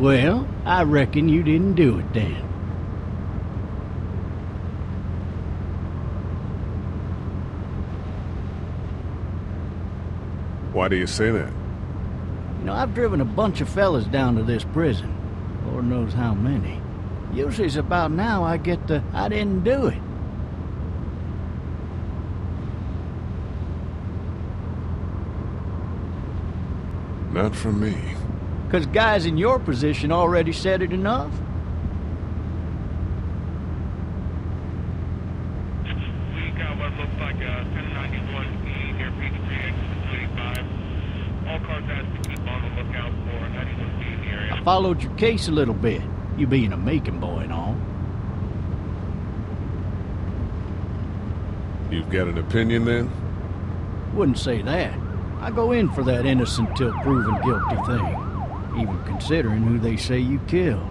Well, I reckon you didn't do it then. Why do you say that? You know, I've driven a bunch of fellas down to this prison. Lord knows how many. Usually it's about now I get the, I didn't do it. Not from me. 'Cause guys in your position already said it enough? We got what looks like a 1091E near Peachtree, exit 285. All cars asked to keep on the lookout for 91B in the area. I followed your case a little bit, you being a Macon boy and all. You've got an opinion then? Wouldn't say that. I go in for that innocent till proven guilty thing, even considering who they say you killed.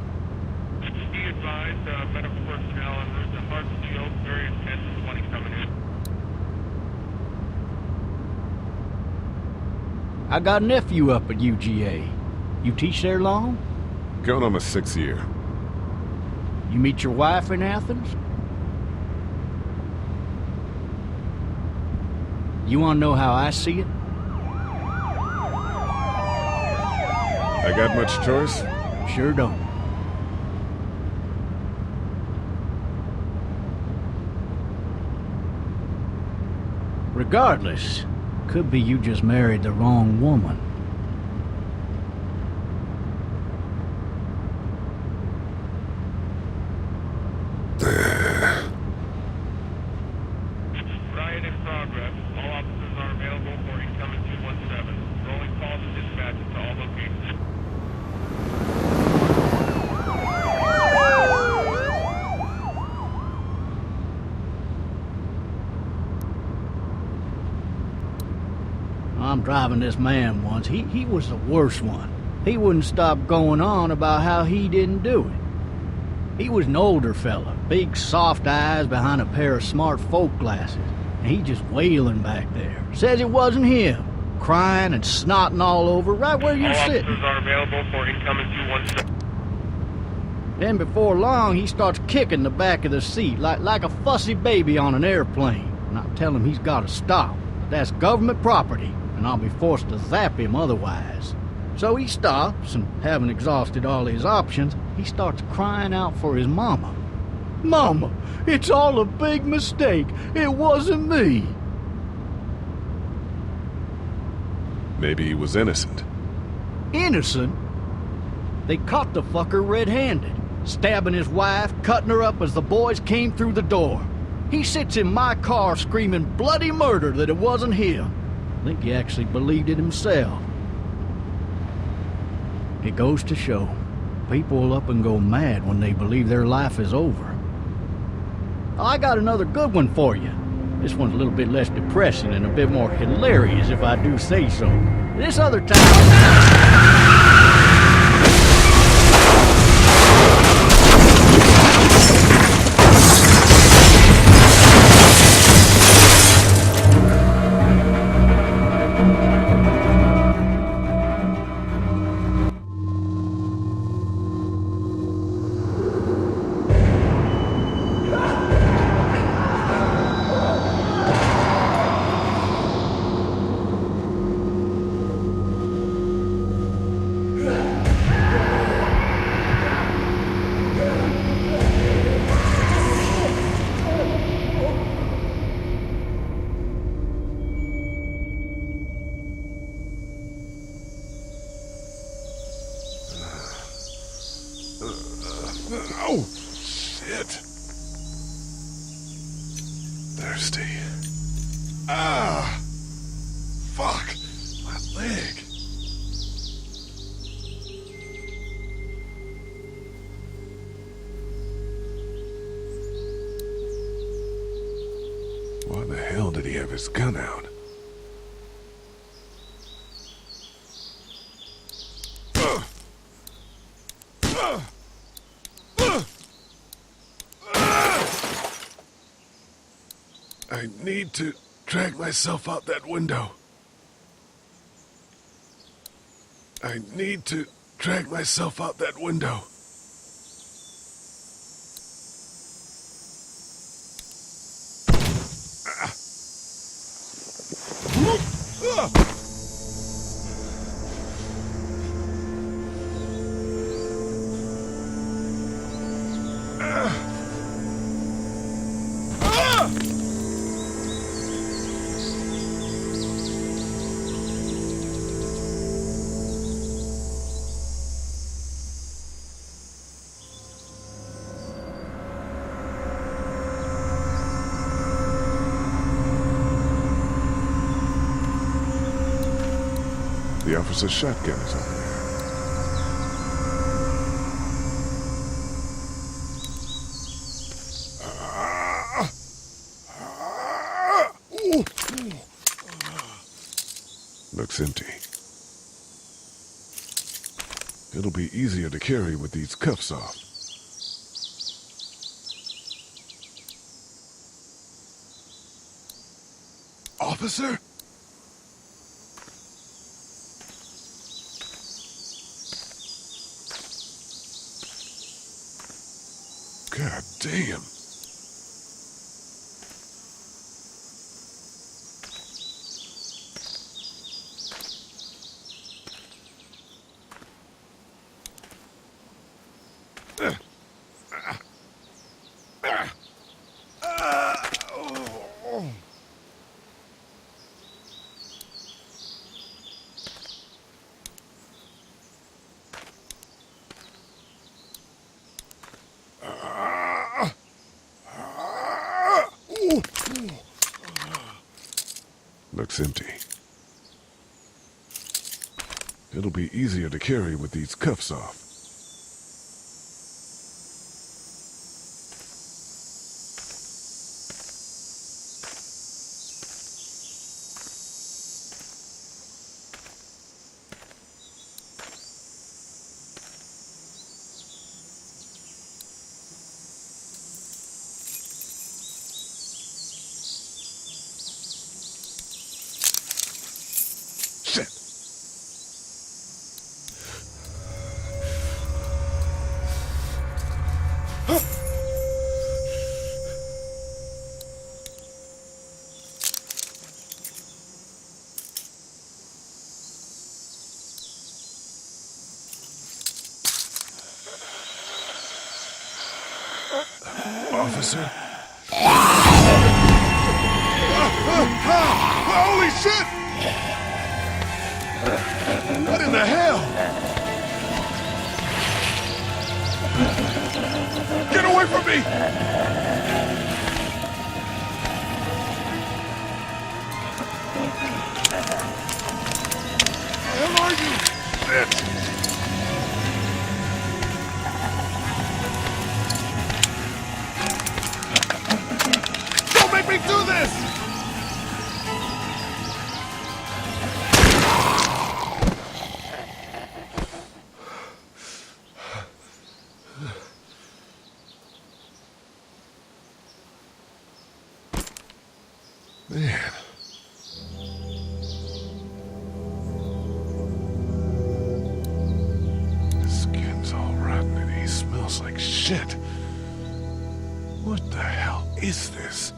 Be advised, medical personnel en route to Hartsfield, very intense 20 coming in. I got a nephew up at UGA. You teach there long? Going on my 6th year. You meet your wife in Athens? You want to know how I see it? I got much choice? Sure don't. Regardless, could be you just married the wrong woman. Riot in progress. All officers are available for incoming 217. Rolling calls and dispatches to all locations. I'm driving this man once. He was the worst one. He wouldn't stop going on about how he didn't do it. He was an older fella, big soft eyes behind a pair of smart folk glasses. And he just wailing back there. Says it wasn't him. Crying and snotting all over right where you're All sitting. officers are available for incoming 217. Then before long, he starts kicking the back of the seat like a fussy baby on an airplane. And I tell him he's got to stop. That's government property, and I'll be forced to zap him otherwise. So he stops, and having exhausted all his options, he starts crying out for his mama. Mama, it's all a big mistake. It wasn't me. Maybe he was innocent. Innocent? They caught the fucker red-handed, stabbing his wife, cutting her up as the boys came through the door. He sits in my car screaming bloody murder that it wasn't him. I think he actually believed it himself. It goes to show, people will up and go mad when they believe their life is over. I got another good one for you. This one's a little bit less depressing and a bit more hilarious, if I do say so. This other time... Oh, shit. Thirsty. Ah! Fuck! My leg. Why the hell did he have his gun out? I need to drag myself out that window. I need to drag myself out that window. The officer's shotgun is over there. Looks empty. It'll be easier to carry with these cuffs off. Officer? God damn. Looks empty. It'll be easier to carry with these cuffs off. Shit! Officer? Holy shit! What in the hell? Get away from me! Where are you? Bitch! Don't make me do this! Man. His skin's all rotten and he smells like shit. What the hell is this?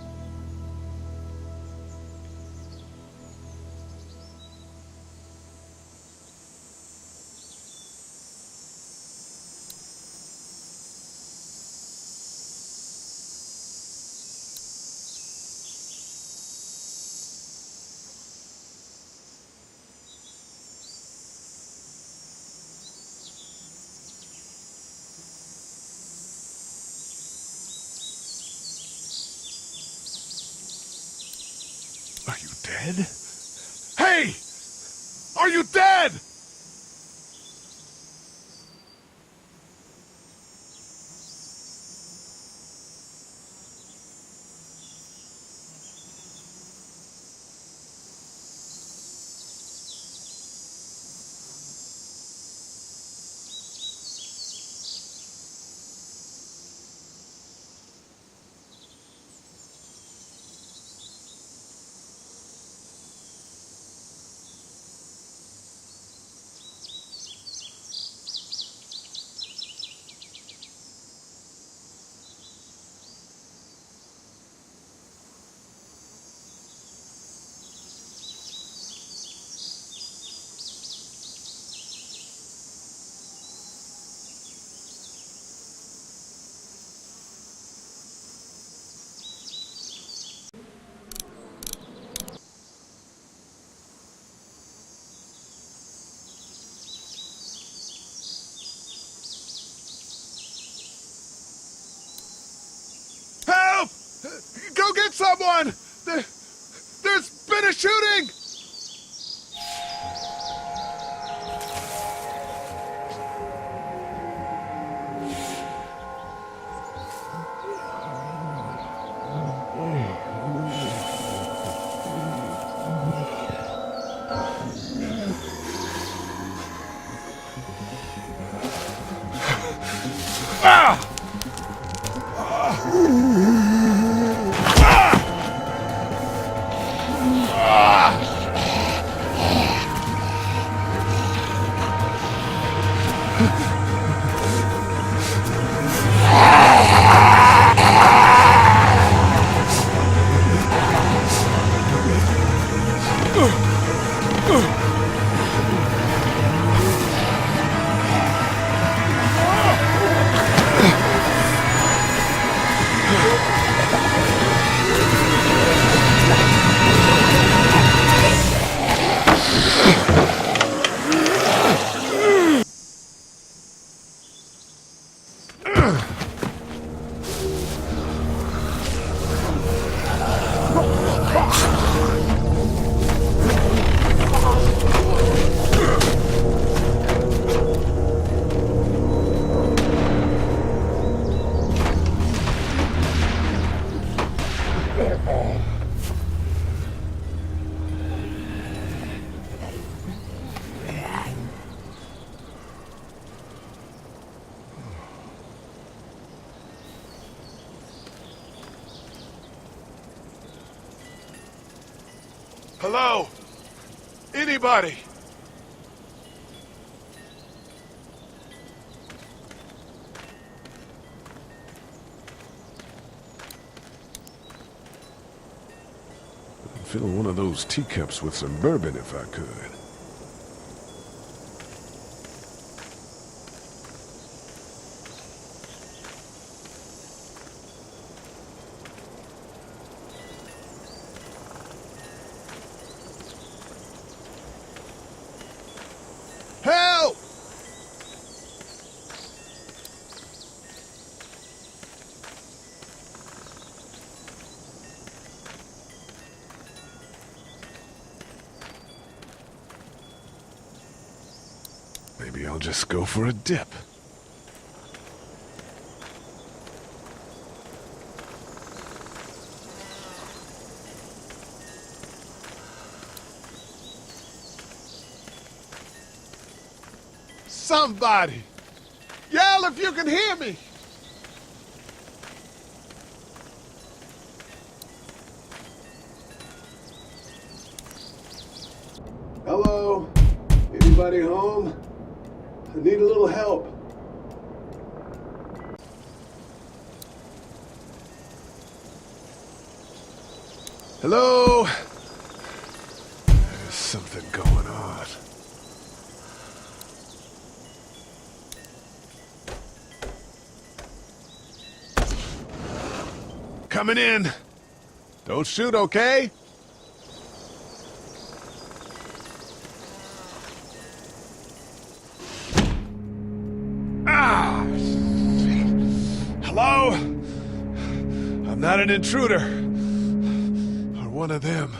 Are you dead? Hey! Are you dead? Someone! There's been a shooting! Hello? Anybody? I'd fill one of those teacups with some bourbon if I could. Help! Maybe I'll just go for a dip. Somebody! Yell if you can hear me! Hello? Anybody home? I need a little help. Hello? There's something going on. Coming in. Don't shoot, okay? Ah! Shit. Hello? I'm not an intruder. Or one of them.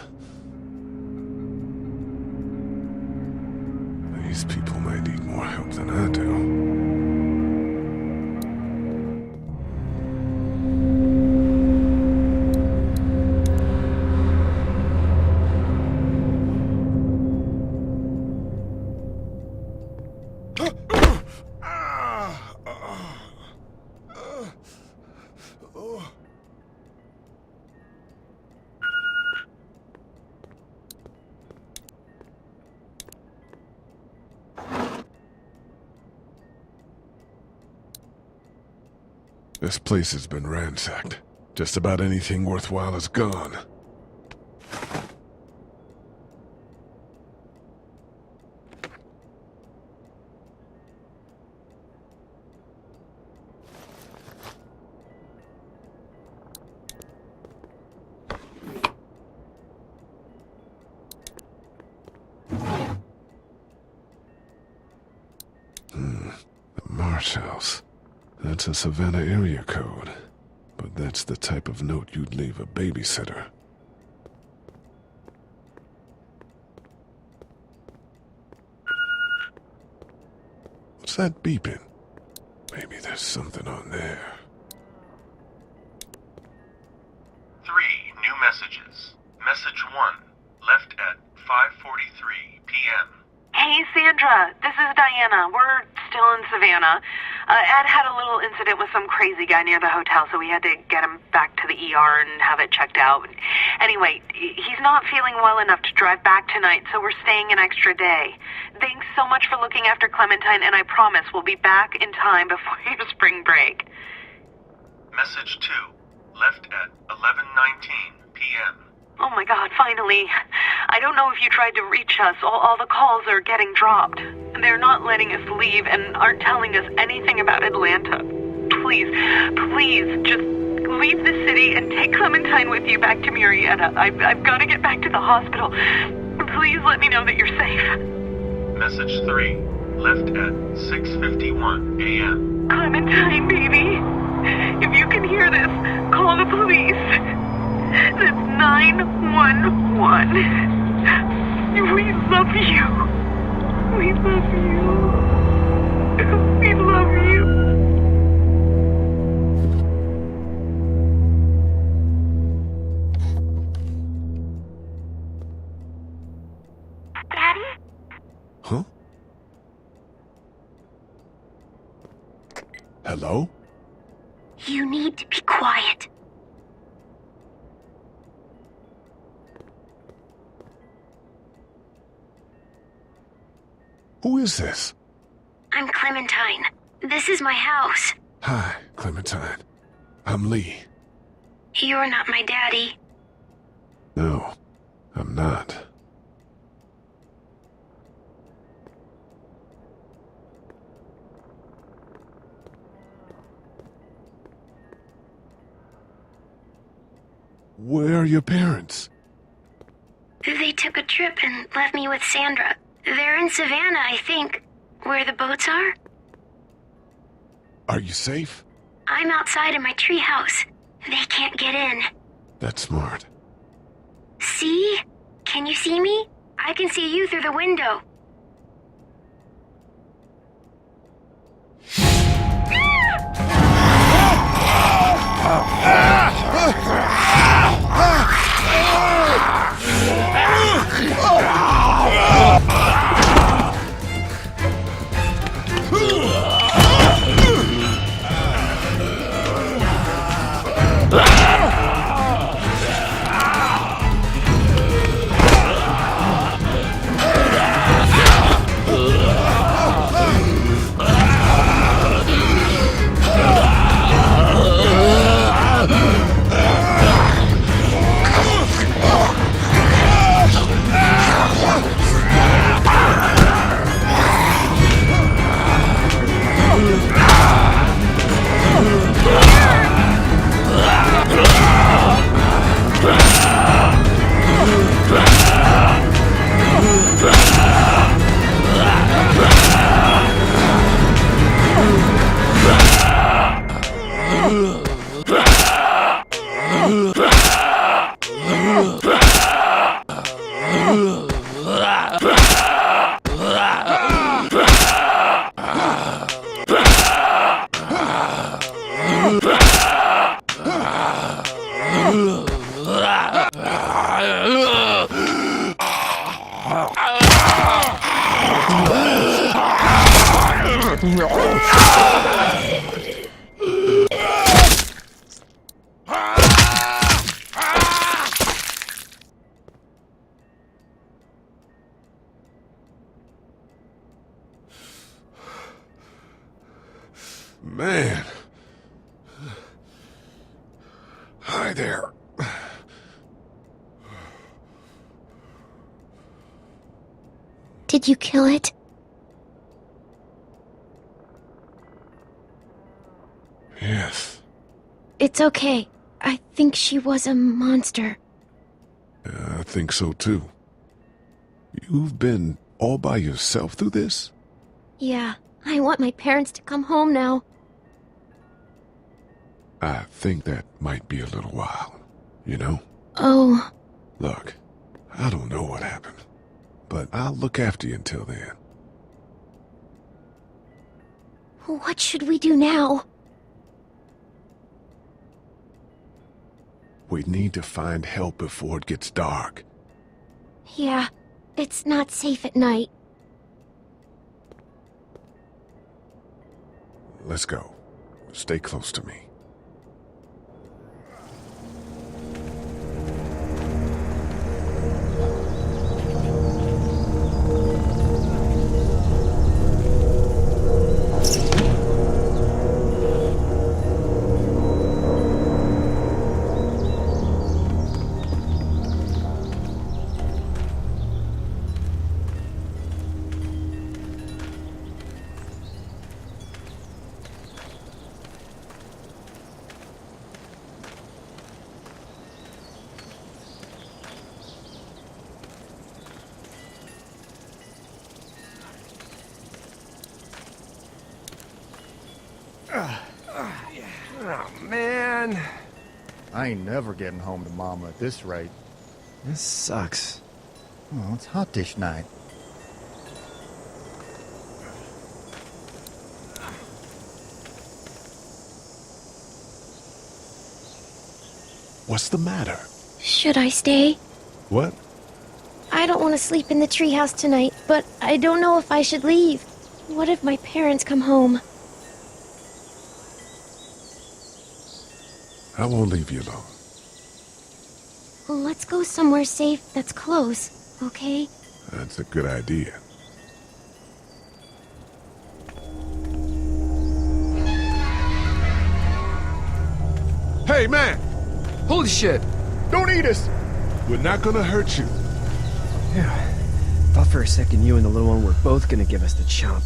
These people might need more help than I do. This place has been ransacked. Just about anything worthwhile is gone. The Marsh House. That's a Savannah area code. But That's the type of note you'd leave a babysitter. What's that beeping? Maybe there's something on there. 3 new messages. Message 1, left at 5:43 p.m. Hey, Sandra. This is Diana. We're still in Savannah. Ed had a little incident with some crazy guy near the hotel, so we had to get him back to the ER and have it checked out. Anyway, he's not feeling well enough to drive back tonight, so we're staying an extra day. Thanks so much for looking after Clementine, and I promise we'll be back in time before your spring break. Message 2, left at 11:19 p.m. Oh my God, finally. I don't know if you tried to reach us. All the calls are getting dropped. They're not letting us leave and aren't telling us anything about Atlanta. Please, just leave the city and take Clementine with you back to Murrieta. I've got to get back to the hospital. Please let me know that you're safe. Message 3, left at 6:51 a.m. Clementine, baby. If you can hear this, call the police. That's 911. We love you. We love you. We love you. Daddy? Huh? Hello? You need to be quiet. Who is this? I'm Clementine. This is my house. Hi, Clementine. I'm Lee. You're not my daddy. No, I'm not. Where are your parents? They took a trip and left me with Sandra. They're in Savannah, I think. Where the boats are? Are you safe? I'm outside in my treehouse. They can't get in. That's smart. See? Can you see me? I can see you through the window. Man. Hi there. Did you kill it? Yes. It's okay. I think she was a monster. I think so too. You've been all by yourself through this? Yeah, I want my parents to come home now. I think that might be a little while, you know? Oh, Look, I don't know what happened, but I'll look after you until then. what should we do now? We need to find help before it gets dark. Yeah, it's not safe at night. Let's go. Stay close to me. Oh, man. I ain't never getting home to Mama at this rate. This sucks. Oh, it's hot this night. What's the matter? Should I stay? What? I don't want to sleep in the treehouse tonight, but I don't know if I should leave. What if my parents come home? I won't leave you alone. Let's go somewhere safe that's close, okay? That's a good idea. Hey, man! Holy shit! Don't eat us! We're not gonna hurt you. Yeah. Thought for a second you and the little one were both gonna give us the chomp.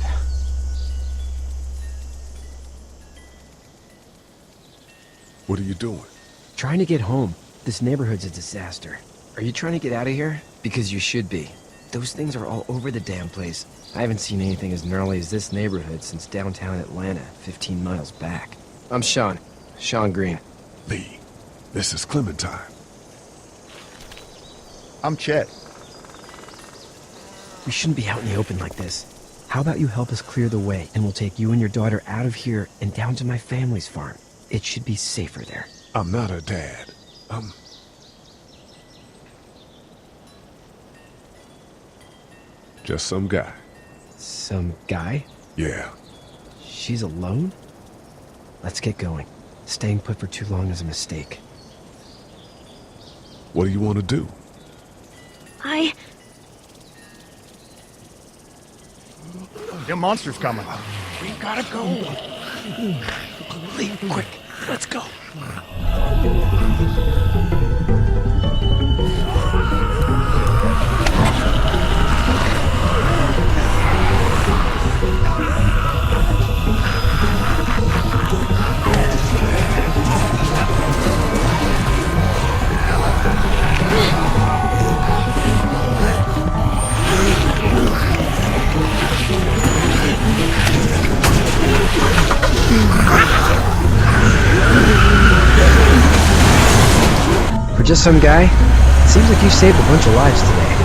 What are you doing? Trying to get home. This neighborhood's a disaster. Are you trying to get out of here? Because you should be. Those things are all over the damn place. I haven't seen anything as gnarly as this neighborhood since downtown Atlanta, 15 miles back. I'm Sean. Sean Green. Lee, this is Clementine. I'm Chet. We shouldn't be out in the open like this. How about you help us clear the way, and we'll take you and your daughter out of here and down to my family's farm. It should be safer there. I'm not her dad. Just some guy. Some guy? Yeah. She's alone? Let's get going. Staying put for too long is a mistake. What do you want to do? The monster's coming. We gotta go. Leave, quick. Let's go. For just some guy, it seems like you saved a bunch of lives today.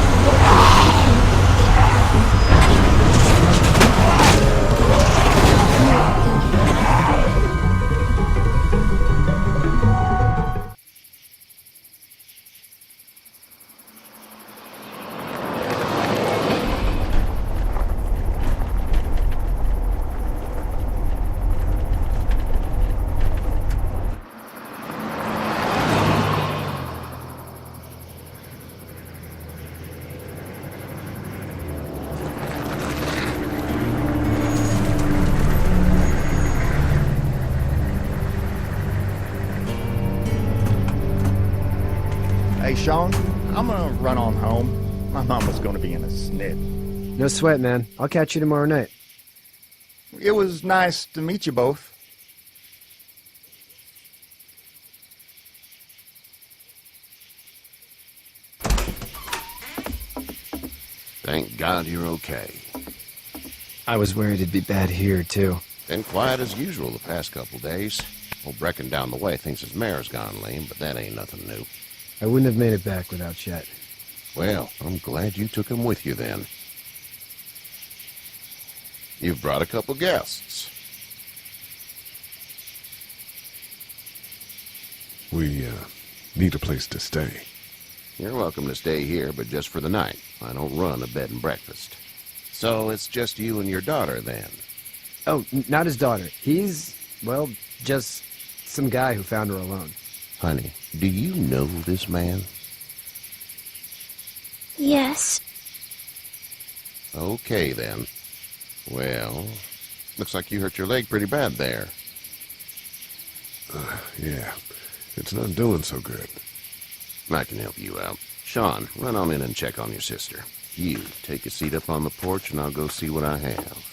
Hey, Sean, I'm gonna run on home. My mama's gonna be in a snit. No sweat, man. I'll catch you tomorrow night. It was nice to meet you both. Thank God you're okay. I was worried it'd be bad here, too. Been quiet as usual the past couple days. Well, Brecken down the way thinks his mare's gone lame, but that ain't nothing new. I wouldn't have made it back without Chet. Well, I'm glad you took him with you then. You've brought a couple guests. We, need a place to stay. You're welcome to stay here, but just for the night. I don't run a bed and breakfast. So it's just you and your daughter, then? Oh, not his daughter. He's, well, just some guy who found her alone. Honey, do you know this man? Yes. Okay, then. Well, looks like you hurt your leg pretty bad there. Yeah. It's not doing so good. I can help you out. Sean, run on in and check on your sister. You, take a seat up on the porch and I'll go see what I have.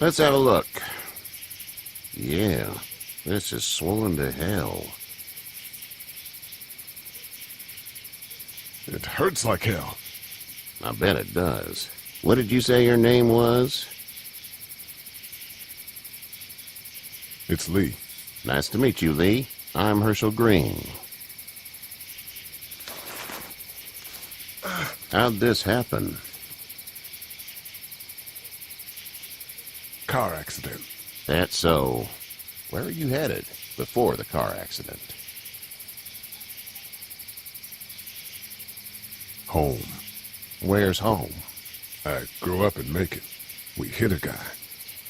Let's have a look. Yeah, this is swollen to hell. It hurts like hell. I bet it does. What did you say your name was? It's Lee. Nice to meet you, Lee. I'm Herschel Green. How'd this happen? Car accident. That's so. Where are you headed before the car accident? Home. Where's home? I grew up in Macon. We hit a guy.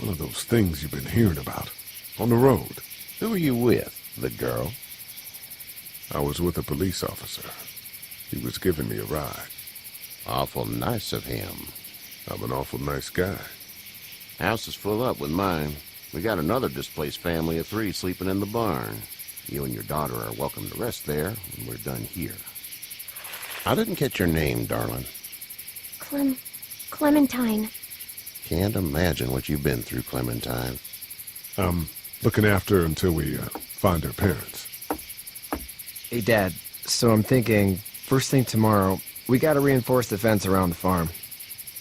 One of those things you've been hearing about. On the road. Who are you with? The girl? I was with a police officer. He was giving me a ride. Awful nice of him. I'm an awful nice guy. House is full up with mine. We got another displaced family of 3 sleeping in the barn. You and your daughter are welcome to rest there when we're done here. I didn't catch your name, darling. Clementine. Can't imagine what you've been through, Clementine. I'm looking after her until we find her parents. Hey, Dad, so I'm thinking, first thing tomorrow, we gotta reinforce the fence around the farm.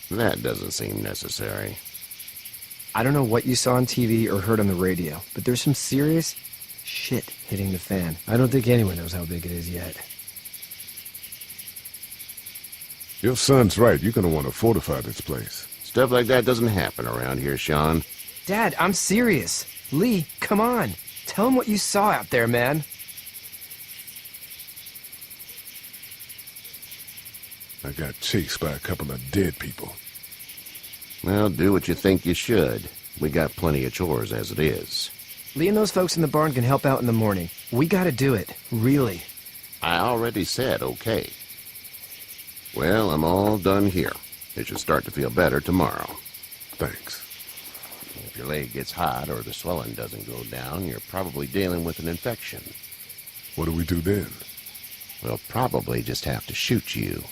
That doesn't seem necessary. I don't know what you saw on TV or heard on the radio, but there's some serious shit hitting the fan. I don't think anyone knows how big it is yet. Your son's right. You're gonna want to fortify this place. Stuff like that doesn't happen around here, Sean. Dad, I'm serious. Lee, come on. Tell him what you saw out there, man. I got chased by a couple of dead people. Well, do what you think you should. We got plenty of chores as it is. Lee and those folks in the barn can help out in the morning. We gotta do it. Really. I already said okay. Well, I'm all done here. It should start to feel better tomorrow. Thanks. If your leg gets hot or the swelling doesn't go down, you're probably dealing with an infection. What do we do then? We'll probably just have to shoot you.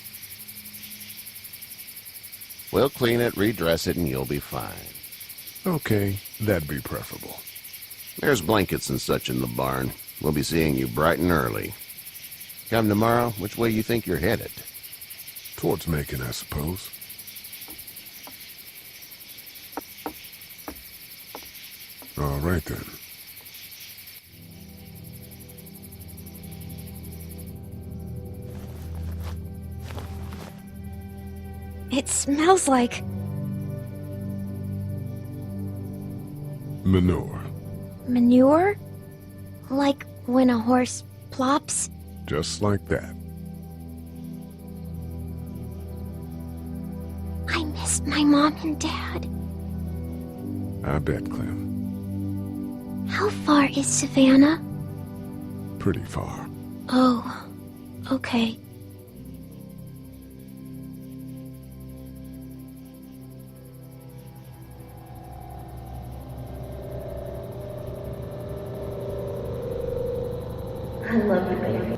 We'll clean it, redress it, and you'll be fine. Okay, that'd be preferable. There's blankets and such in the barn. We'll be seeing you bright and early. Come tomorrow, which way you think you're headed? Towards Macon, I suppose. All right, then. It smells like Manure. manure? Like when a horse plops? Just like that. I miss my mom and dad. I bet, Clem. How far is Savannah? Pretty far. Oh, okay. I love you, baby.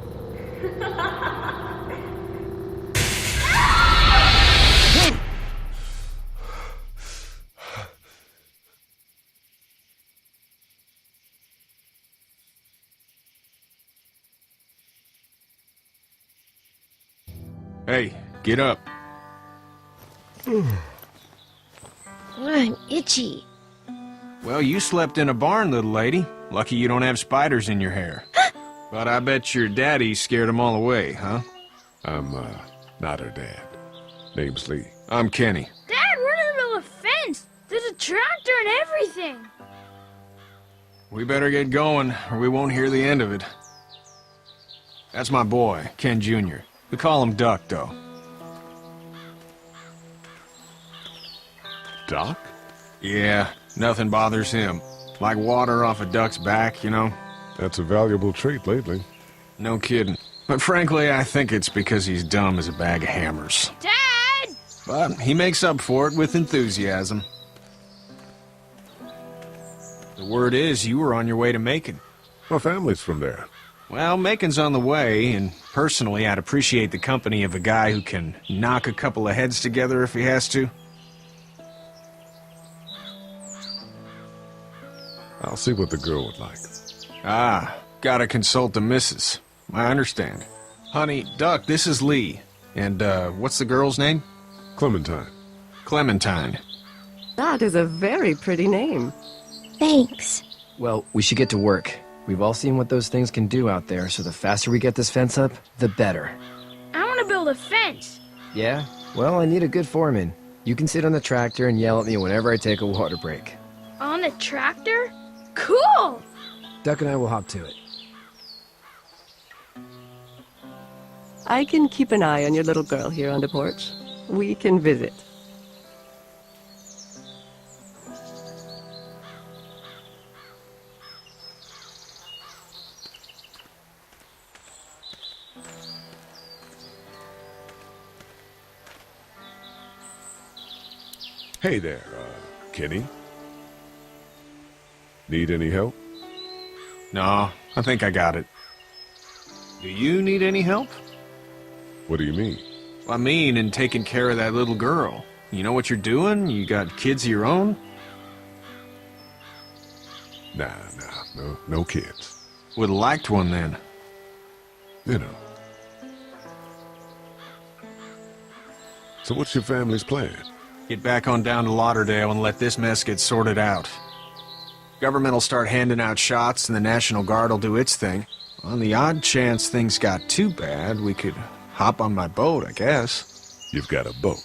Hey, Get up. I'm itchy. Well, you slept in a barn, little lady. Lucky you don't have spiders in your hair. But I bet your daddy scared them all away, huh? I'm, not her dad. Name's Lee. I'm Kenny. Dad, we're in the middle of a fence. There's a tractor and everything. We better get going, or we won't hear the end of it. That's my boy, Ken Jr. We call him Duck, though. Doc? Yeah, nothing bothers him. Like water off a duck's back, you know? That's a valuable trait lately. No kidding. But frankly, I think it's because he's dumb as a bag of hammers. Dad! But he makes up for it with enthusiasm. The word is you were on your way to Macon. My family's from there. Well, Macon's on the way, and personally, I'd appreciate the company of a guy who can knock a couple of heads together if he has to. I'll see what the girl would like. Ah, gotta consult the missus. I understand. Honey, Duck, this is Lee. And, what's the girl's name? Clementine. Clementine. That is a very pretty name. Thanks. Well, we should get to work. We've all seen what those things can do out there, so the faster we get this fence up, the better. I want to build a fence. Yeah? Well, I need a good foreman. You can sit on the tractor and yell at me whenever I take a water break. On the tractor? Cool! Duck and I will hop to it. I can keep an eye on your little girl here on the porch. We can visit. Hey there, Kenny. Need any help? No, I think I got it. Do you need any help? What do you mean? I mean, in taking care of that little girl. You know what you're doing? You got kids of your own? Nah, no kids. Would've liked one then. You know. So what's your family's plan? Get back on down to Lauderdale and let this mess get sorted out. Government will start handing out shots and the National Guard will do its thing. On the odd chance things got too bad, we could hop on my boat, I guess. You've got a boat?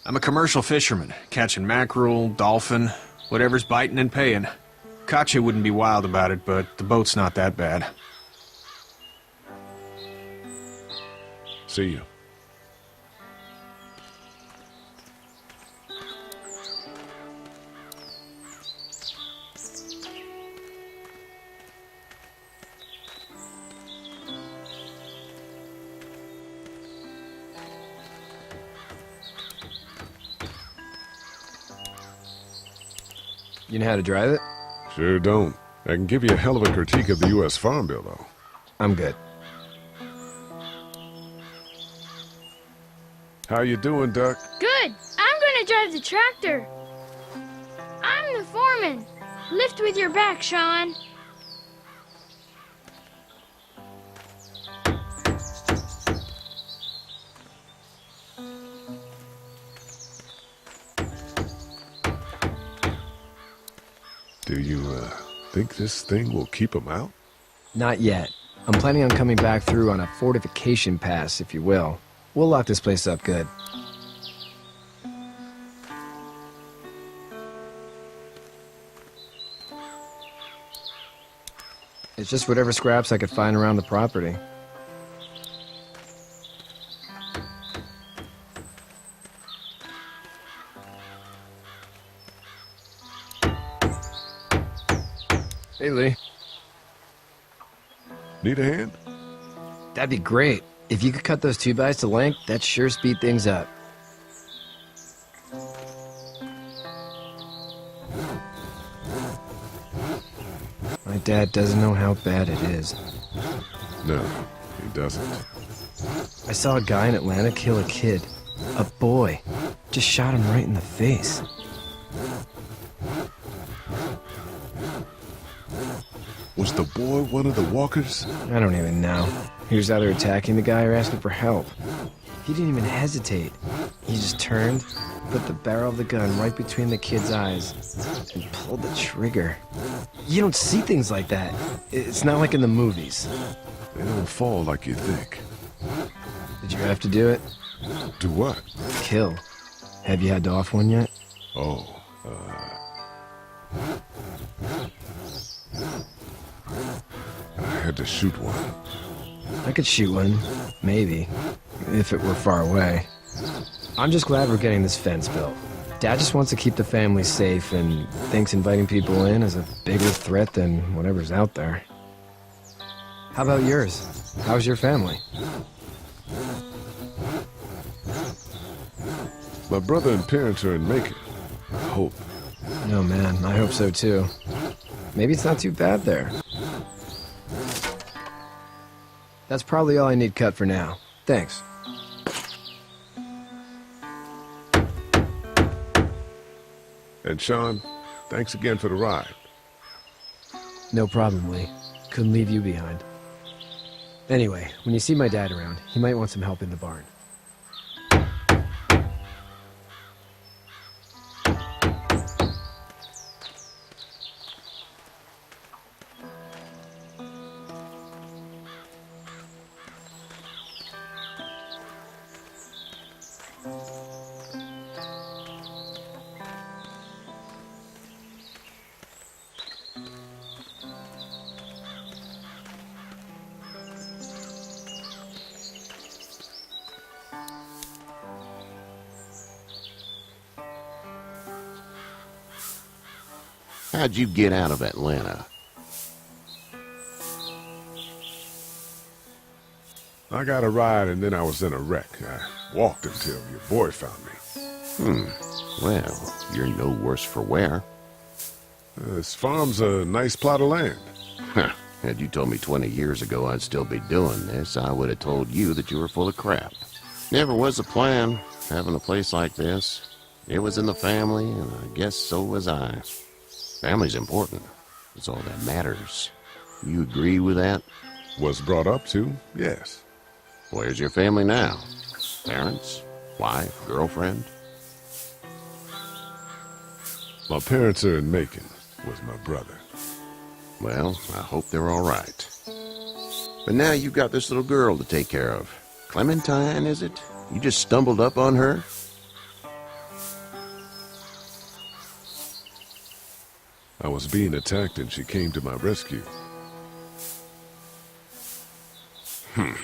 I'm a commercial fisherman, catching mackerel, dolphin, whatever's biting and paying. Katya wouldn't be wild about it, but the boat's not that bad. See you. You know how to drive it? Sure don't. I can give you a hell of a critique of the U.S. Farm Bill, though. I'm good. How you doing, Duck? Good. I'm gonna drive the tractor. I'm the foreman. Lift with your back, Sean. Do you, think this thing will keep him out? Not yet. I'm planning on coming back through on a fortification pass, if you will. We'll lock this place up good. It's just whatever scraps I could find around the property. Hey, Lee. Need a hand? That'd be great. If you could cut those 2x to length, that'd sure speed things up. My dad doesn't know how bad it is. No, he doesn't. I saw a guy in Atlanta kill a kid. A boy. Just shot him right in the face. Was the boy one of the walkers? I don't even know. He was either attacking the guy or asking for help. He didn't even hesitate. He just turned, put the barrel of the gun right between the kid's eyes, and pulled the trigger. You don't see things like that. It's not like in the movies. They don't fall like you think. Did you have to do it? Do what? Kill. Have you had to off one yet? Oh, I had to shoot one. I could shoot one, maybe, if it were far away. I'm just glad we're getting this fence built. Dad just wants to keep the family safe and thinks inviting people in is a bigger threat than whatever's out there. How about yours? How's your family? My brother and parents are in Macon. I hope. No, man, I hope so too. Maybe it's not too bad there. That's probably all I need cut for now. Thanks. And Sean, thanks again for the ride. No problem, Lee. Couldn't leave you behind. Anyway, when you see my dad around, he might want some help in the barn. How'd you get out of Atlanta? I got a ride and then I was in a wreck. I walked until your boy found me. Well, you're no worse for wear. This farm's a nice plot of land. Had you told me 20 years ago I'd still be doing this, I would have told you that you were full of crap. Never was a plan, having a place like this. It was in the family, and I guess so was I. Family's important. It's all that matters. You agree with that? Was brought up to, yes. Where's your family now? Parents? Wife? Girlfriend? My parents are in Macon with my brother. Well, I hope they're all right. But now you've got this little girl to take care of. Clementine, is it? You just stumbled up on her? I was being attacked and she came to my rescue. Can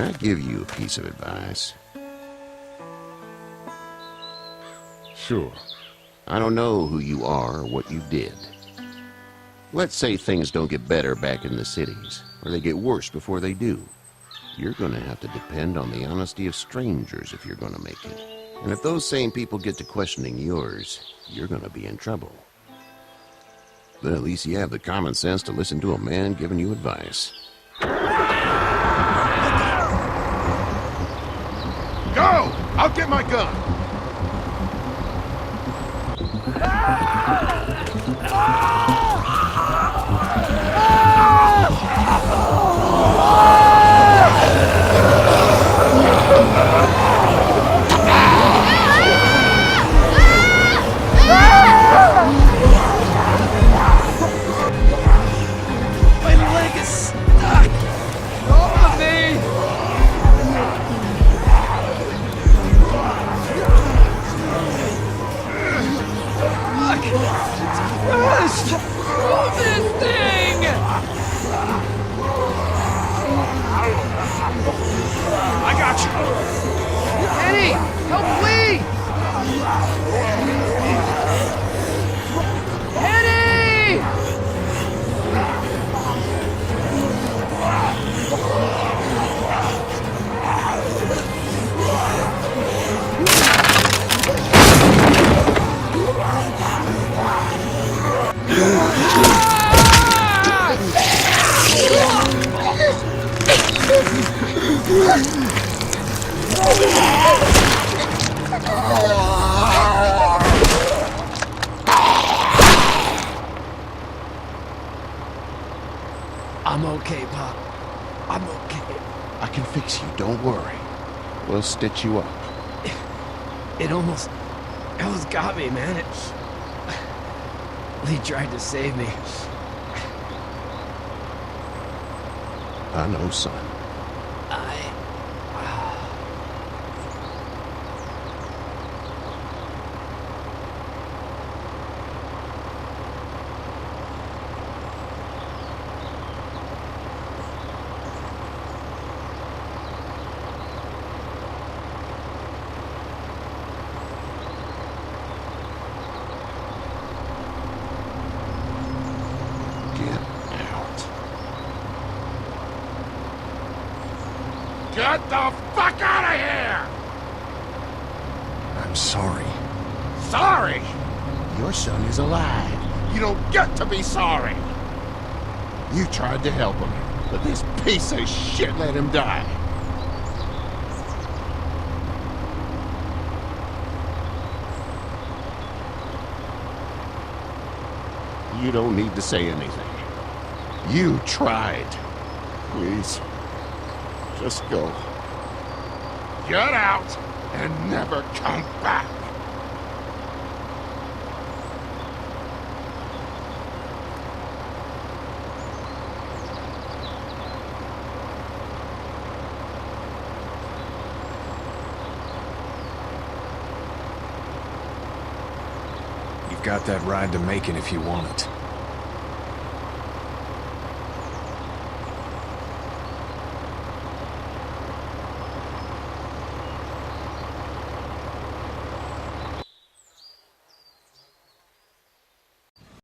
I give you a piece of advice? Sure. I don't know who you are or what you did. Let's say things don't get better back in the cities, or they get worse before they do. You're going to have to depend on the honesty of strangers if you're going to make it. And if those same people get to questioning yours, you're going to be in trouble. But at least you have the common sense to listen to a man giving you advice. Go! I'll get my gun! My leg is stuck! Hold me! Crushed! Move this thing! I got you! Eddie! Help Lee! Eddie! I'm okay, Pop. I'm okay. I can fix you, don't worry. We'll stitch you up. It almost got me, man. Lee tried to save me. I know, son. Get the fuck out of here! I'm sorry. Sorry? Your son is alive. You don't get to be sorry! You tried to help him, but this piece of shit let him die. You don't need to say anything. You tried. Please, just go. Get out and never come back! You've got that ride to Macon if you want it.